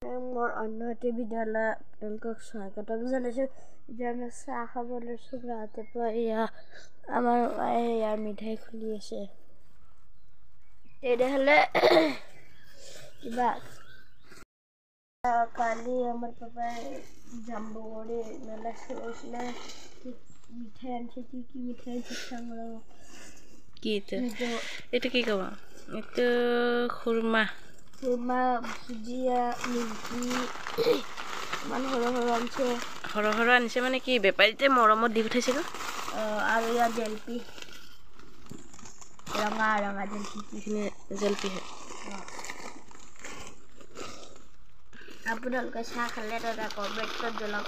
মোৰ অন্যটি বিদ্যালয় আপোনালোকক স্বাগতম জনাইছোঁ। এতিয়া আমি চাহ খাব লৈছোঁ ৰাতিপুৱা। এয়া আমাৰ ইয়াৰ মিঠাই খুলি আছে। তেতিয়াহ'লে কিবা কালি আমাৰ পাপাই জাম্বুগুৰি মেলা চলাইছিলে। মিঠাই আনিছে, কি মিঠাই আনিছে চাম আৰু। কি এইটো কি ক'ব? এইটো খুৰমা ভুজিয়া নিমকি ইমান সৰহ আনিছে মানে কি বেপাৰীতে মৰমত দি পঠাইছিলোঁ। আৰু ইয়াত জেলপি ৰঙা জেলপি, এইখিনি জেলপিহে। আপোনালোকে চাহ খালে দাদা কমেণ্টত জনাব।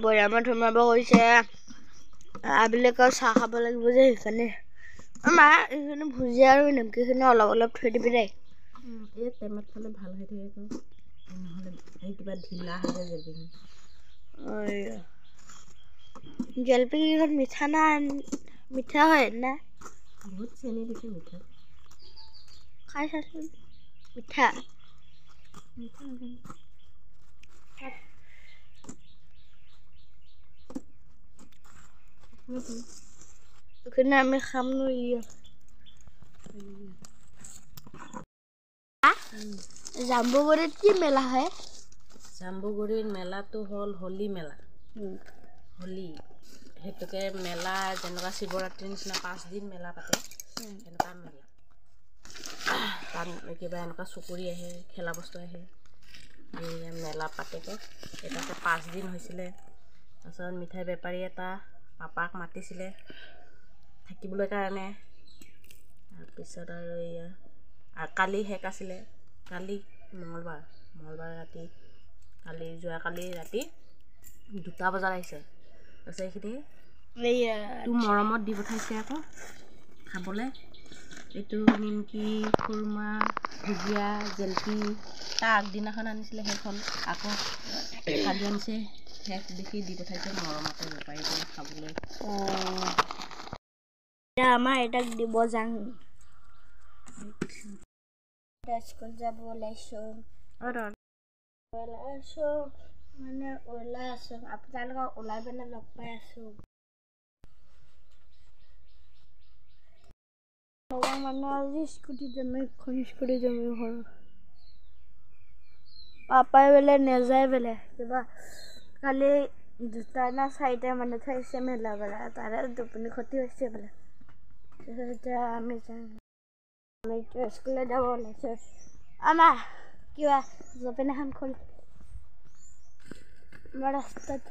বৈয়ামত সোমাব কৈছে। আবেলিকৈ চাহ খাব লাগিব যে সেইকাৰণে। মা এইখিনি ভুজিয়া আৰু নিমকিখিনি অলপ থৈ দিবি দেই। এই টেমাত খালে ভাল হৈ থাকে, নহ'লে এই কিবা ঢিলা হৈ যায় জেলপিখিনি। জেলপিকেইখন মিঠা হয় না? বহুত চেনি দিছে মিঠা। খাই চাচোন মিঠা। এইখিনি আমি খাম জাম্বুগুৰিত কি মেলা হয়? জাম্বুগুৰিৰ মেলাটো হ'ল হোলী মেলা। হোলী সেইটোকে মেলা যেনেকুৱা শিৱৰাত্ৰিৰ নিচিনা 5 দিন মেলা পাতে, এনেকুৱা মেলা। তাত কিবা এনেকুৱা চকৰি আহে, খেলা বস্তু আহে, মেলা পাতেগৈ। তাতে 5 দিন হৈছিলে। তাৰপিছত মিঠাই বেপাৰী এটা পাপাক মাতিছিলে থাকিবলৈ কাৰণে। তাৰপিছত আৰু এয়া কালি শেষ আছিলে। কালি মঙলবাৰ ৰাতি, যোৱাকালি ৰাতি 2টা বজাত আহিছে। তাৰপিছত এইখিনি তোৰ মৰমত দি পঠাইছে আকৌ খাবলৈ। এইটো নিমকি, খুৰমা, ভুজিয়া, জেলপি। তাৰ আগদিনাখন আনিছিলে সেইখন, আকৌ কালি আনিছে। শেষ দেখি দি পঠাইছে মৰমতে বেপাৰীবোৰে খাবলৈ। আমাৰ এটাক দিব যাং। স্কুল যাব ওলাইছোঁ আপোনালোকক ওলাই পেলাই লগ পাই আছোঁ। আজি স্কুটি যাম ঘৰ। পাপাই বোলে নেযায় বোলে, কিবা কালি 2টা না 4টা মানত আহিছে মেলা বোলে, তাৰে টোপনি ক্ষতি হৈছে বোলে। এতিয়া আমি যাম। আমিতো স্কুলত যাব ওলাইছোঁ। আমাৰ কিবা জপেন এখন খোল। আমাৰ ৰাস্তাত